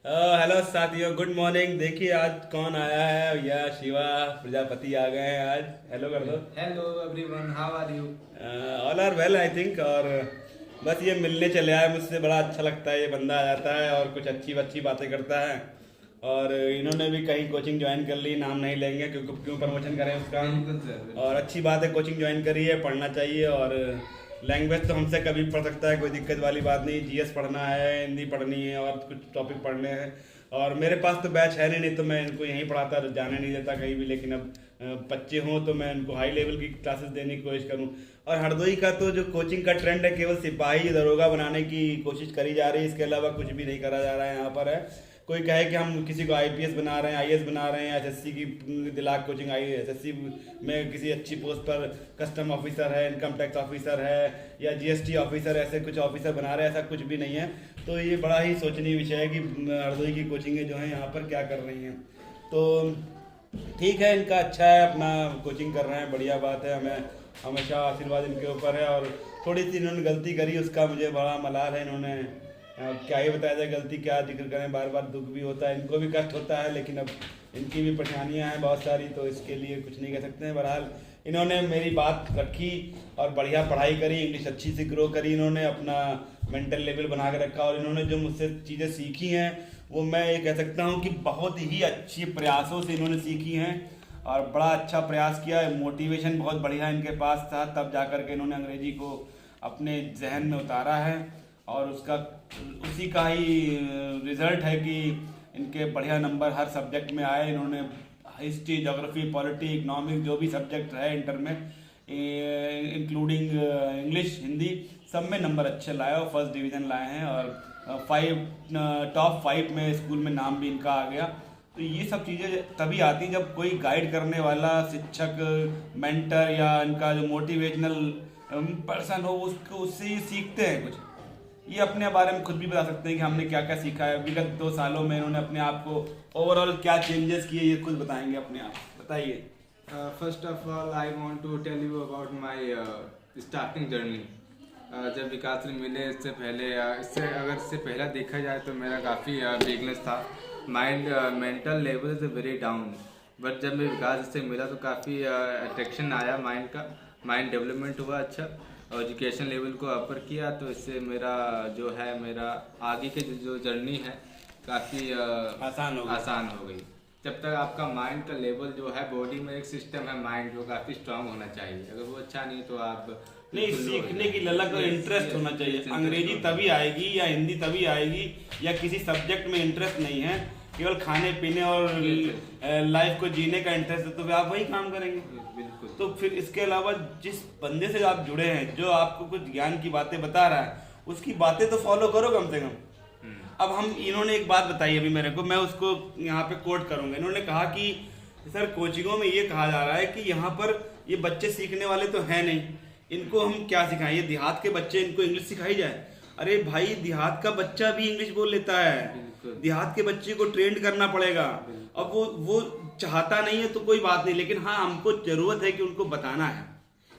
Hello साथियों, good morning. देखिए आज कौन आया है, या शिवा प्रजापति आ गए हैं आज। हेलो कर दो। Hello everyone, how are you? All are well I think. और बस ये मिलने चले आए मुझसे, बड़ा अच्छा लगता है। ये बंदा आ जाता है और कुछ अच्छी अच्छी बातें करता है। और इन्होंने भी कहीं कोचिंग ज्वाइन कर ली, नाम नहीं लेंगे क्योंकि क्यों प्रमोशन करें उसका। बिल्कुल सर, और बिल्कुल। अच्छी बात है, कोचिंग ज्वाइन करी है, पढ़ना चाहिए। और लैंग्वेज तो हमसे कभी पढ़ सकता है, कोई दिक्कत वाली बात नहीं। जीएस पढ़ना है, हिंदी पढ़नी है और कुछ टॉपिक पढ़ने हैं। और मेरे पास तो बैच है नहीं तो मैं इनको यहीं पढ़ाता, जाने नहीं देता कहीं भी। लेकिन अब बच्चे हों तो मैं इनको हाई लेवल की क्लासेस देने की कोशिश करूं। और हरदोई का तो जो कोचिंग का ट्रेंड है, केवल सिपाही दरोगा बनाने की कोशिश करी जा रही है, इसके अलावा कुछ भी नहीं करा जा रहा है यहाँ पर। है कोई कहे कि हम किसी को आईपीएस बना रहे हैं, आईएएस बना रहे हैं, एसएससी की दिला कोचिंग आई है, एसएससी में किसी अच्छी पोस्ट पर कस्टम ऑफिसर है, इनकम टैक्स ऑफिसर है, या जीएसटी ऑफिसर, ऐसे कुछ ऑफिसर बना रहे हैं, ऐसा कुछ भी नहीं है। तो ये बड़ा ही सोचनीय विषय है कि हरदोई की कोचिंगें जो हैं यहाँ पर क्या कर रही हैं। तो ठीक है, इनका अच्छा है, अपना कोचिंग कर रहे हैं, बढ़िया बात है। हमें हमेशा आशीर्वाद इनके ऊपर है। और थोड़ी सी इन्होंने गलती करी, उसका मुझे बड़ा मलाल है। इन्होंने क्या ही बताया जाए, गलती क्या जिक्र करें, बार बार दुख भी होता है, इनको भी कष्ट होता है, लेकिन अब इनकी भी परेशानियां हैं बहुत सारी, तो इसके लिए कुछ नहीं कह सकते हैं। बहरहाल इन्होंने मेरी बात रखी और बढ़िया पढ़ाई करी, इंग्लिश अच्छी से ग्रो करी, इन्होंने अपना मेंटल लेवल बना के रखा। और इन्होंने जो मुझसे चीज़ें सीखी हैं वो मैं ये कह सकता हूँ कि बहुत ही अच्छी प्रयासों से इन्होंने सीखी हैं। और बड़ा अच्छा प्रयास किया है, मोटिवेशन बहुत बढ़िया इनके पास था, तब जा कर के इन्होंने अंग्रेजी को अपने जहन में उतारा है। और उसका उसी का ही रिजल्ट है कि इनके बढ़िया नंबर हर सब्जेक्ट में आए। इन्होंने हिस्ट्री, ज्योग्राफी, पॉलिटी, इकोनॉमिक्स, जो भी सब्जेक्ट है इंटर में, इंक्लूडिंग इंग्लिश, हिंदी, सब में नंबर अच्छे लाए और फर्स्ट डिवीज़न लाए हैं। और टॉप 5 में स्कूल में नाम भी इनका आ गया। तो ये सब चीज़ें तभी आती हैं जब कोई गाइड करने वाला शिक्षक, मेंटर, या इनका जो मोटिवेशनल पर्सन हो, उसको उससे ये सीखते हैं कुछ। ये अपने बारे में खुद भी बता सकते हैं कि हमने क्या क्या सीखा है विगत 2 सालों में। इन्होंने अपने आप को ओवरऑल क्या चेंजेस किए, ये खुद बताएंगे अपने आप। बताइए। First of all, I want to tell you about my starting journey. जब विकास से मिले इससे पहले, इससे पहला देखा जाए तो मेरा काफ़ी वीकनेस था। Mind mental level is very down. But जब मैं विकास से मिला तो काफ़ी अट्रैक्शन आया माइंड का। माइंड डेवलपमेंट हुआ अच्छा, और एजुकेशन लेवल को अपर किया, तो इससे मेरा जो है, मेरा आगे की जो जर्नी है काफ़ी आसान हो गई। जब तक आपका माइंड का लेवल जो है, बॉडी में एक सिस्टम है माइंड, जो काफ़ी स्ट्रांग होना चाहिए। अगर वो अच्छा नहीं तो आप नहीं, बिल्कुल लो हो सीखने की जाएंगे। ललक और Yes, इंटरेस्ट yes, होना चाहिए। yes, interest अंग्रेजी होना तभी चाहिए। आएगी या हिंदी तभी आएगी, या किसी सब्जेक्ट में इंटरेस्ट नहीं है, केवल खाने पीने और Yes, yes, लाइफ को जीने का इंटरेस्ट है, तो फिर आप वही काम करेंगे। yes, बिल्कुल। तो फिर इसके अलावा जिस बंदे से आप जुड़े हैं, जो आपको कुछ ज्ञान की बातें बता रहा है, उसकी बातें तो फॉलो करो कम से कम। अब हम, इन्होंने एक बात बताई अभी मेरे को, मैं उसको यहाँ पे कोट करूंगा। इन्होंने कहा कि सर कोचिंगों में ये कहा जा रहा है कि यहाँ पर ये बच्चे सीखने वाले तो हैं नहीं, इनको हम क्या सिखाएं, ये देहात के बच्चे, इनको इंग्लिश सिखाई जाए। अरे भाई, देहात का बच्चा भी इंग्लिश बोल लेता है, बिल्कुल। देहात के बच्चे को ट्रेंड करना पड़ेगा। बिल्कुल। अब वो चाहता नहीं है तो कोई बात नहीं, लेकिन हाँ, हमको जरूरत है कि उनको बताना है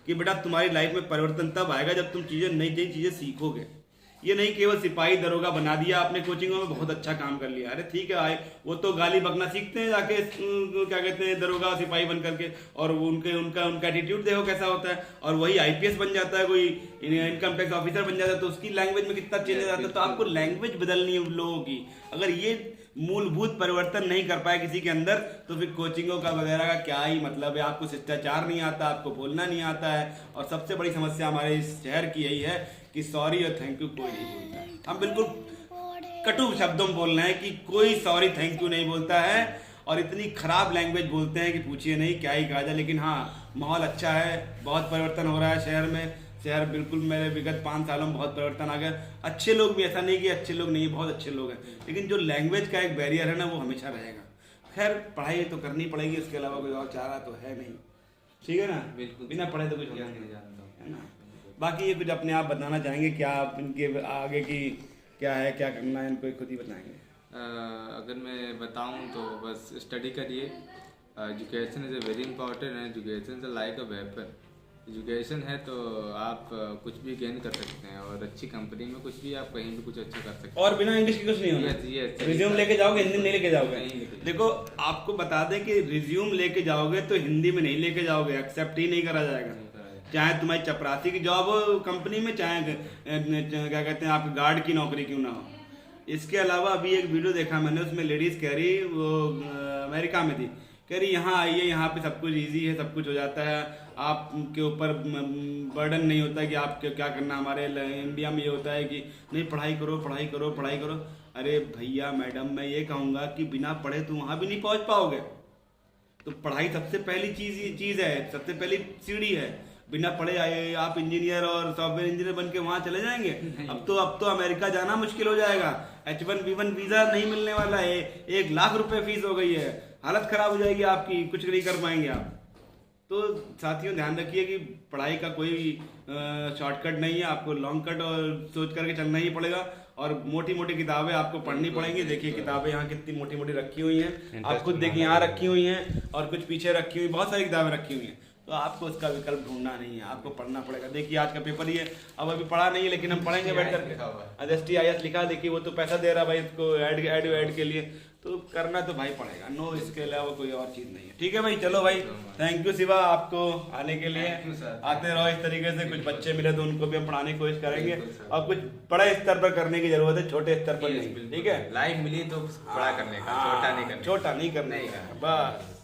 कि बेटा तुम्हारी लाइफ में परिवर्तन तब आएगा जब तुम चीजें, नई नई चीजें सीखोगे। ये नहीं केवल सिपाही दरोगा बना दिया आपने कोचिंगों में, बहुत अच्छा काम कर लिया। अरे ठीक है, आए वो तो गाली बकना सीखते हैं जाके, क्या कहते हैं, दरोगा सिपाही बन करके। और वो उनके उनका उनका एटीट्यूड देखो कैसा होता है। और वही आईपीएस बन जाता है, कोई इनकम टैक्स ऑफिसर बन जाता है, तो उसकी लैंग्वेज में कितना चेंज आता है। तो आपको लैंग्वेज बदलनी है उन लोगों की। अगर ये मूलभूत परिवर्तन नहीं कर पाए किसी के अंदर, तो फिर कोचिंगों का वगैरह का क्या ही मतलब है। आपको शिष्टाचार नहीं आता, आपको बोलना नहीं आता है। और सबसे बड़ी समस्या हमारे इस शहर की यही है कि सॉरी और थैंक यू कोई नहीं बोलता है। हम बिल्कुल कटु शब्दों में बोल रहे हैं कि कोई सॉरी थैंक यू नहीं बोलता है, और इतनी खराब लैंग्वेज बोलते हैं कि पूछिए नहीं, क्या ही कहा जाए। लेकिन हाँ, माहौल अच्छा है, बहुत परिवर्तन हो रहा है शहर में। शहर बिल्कुल, मेरे विगत 5 सालों में बहुत परिवर्तन आ गया। अच्छे लोग भी, ऐसा नहीं कि अच्छे लोग नहीं है, बहुत अच्छे लोग हैं, लेकिन जो लैंग्वेज का एक बैरियर है ना, वो हमेशा रहेगा। खैर, पढ़ाई तो करनी पड़ेगी, इसके अलावा कोई और चारा तो है नहीं। ठीक है ना, बिल्कुल। बिना पढ़े तो कुछ होना नहीं नहीं जानता हूँ। है ना। बाकी ये कुछ अपने आप बताना चाहेंगे क्या, आप इनके आगे की क्या है, क्या करना है, इनको खुद ही बताएंगे। अगर मैं बताऊं तो बस स्टडी करिए। Education is a very important, and education is like a weapon. Education है तो आप कुछ भी गेन कर सकते हैं, और अच्छी कंपनी में कुछ भी, आप कहीं भी कुछ अच्छा कर सकते हैं। और बिना इंग्लिश के कुछ नहीं होना। Yes, रिज्यूम लेके जाओगे, हिंदी में नहीं लेके जाओगे। नहीं लेके जाओगे। देखो आपको बता दें कि रिज्यूम लेके जाओगे तो हिंदी में नहीं लेके जाओगे, एक्सेप्ट ही नहीं करा जाएगा। चाहे तुम्हारी चपरासी की जॉब हो कंपनी में, चाहे क्या कहते हैं आपके गार्ड की नौकरी क्यों ना हो। इसके अलावा अभी एक वीडियो देखा मैंने, उसमें लेडीज कह रही, वो अमेरिका में थी, कह रही यहाँ आइए, यहाँ पे सब कुछ इजी है, सब कुछ हो जाता है, आपके ऊपर बर्डन नहीं होता कि आपके क्या करना। हमारे इंडिया में ये होता है कि नहीं पढ़ाई करो पढ़ाई करो पढ़ाई करो। अरे भैया मैडम, मैं ये कहूँगा कि बिना पढ़े तुम वहाँ भी नहीं पहुँच पाओगे। तो पढ़ाई सबसे पहली चीज़ है, सबसे पहली सीढ़ी है। बिना पढ़े आए आप इंजीनियर और सॉफ्टवेयर इंजीनियर बन के वहाँ चले जाएंगे? अब तो अमेरिका जाना मुश्किल हो जाएगा। H1B1 वीज़ा नहीं मिलने वाला है, 1 लाख रुपए फीस हो गई है, हालत खराब हो जाएगी आपकी, कुछ नहीं कर पाएंगे आप। तो साथियों ध्यान रखिए कि पढ़ाई का कोई शॉर्टकट नहीं है, आपको लॉन्ग कट और सोच करके चलना ही पड़ेगा। और मोटी मोटी किताबें आपको पढ़नी पड़ेंगी। देखिए किताबें यहाँ कितनी मोटी मोटी रखी हुई हैं, आप खुद देखिए यहाँ रखी हुई हैं और कुछ पीछे रखी हुई, बहुत सारी किताबें रखी हुई हैं। तो आपको उसका विकल्प ढूंढना नहीं है, आपको पढ़ना पड़ेगा। देखिए आज का पेपर ही है, अब अभी पढ़ा नहीं है लेकिन हम पढ़ेंगे बैठ करके। STIS लिखा, देखिए वो तो पैसा दे रहा भाई इसको ऐड के लिए, तो करना तो भाई पड़ेगा। नो, इसके अलावा कोई और चीज़ नहीं है। ठीक है भाई, चलो भाई, थैंक यू शिवा आपको आने के लिए। आते रहो इस तरीके से, कुछ बच्चे मिले तो उनको भी हम पढ़ाने की कोशिश करेंगे, और कुछ बड़े स्तर पर करने की जरूरत है, छोटे स्तर पर नहीं। ठीक है, लाइफ मिली तो बड़ा करने का, छोटा नहीं करने का। बस।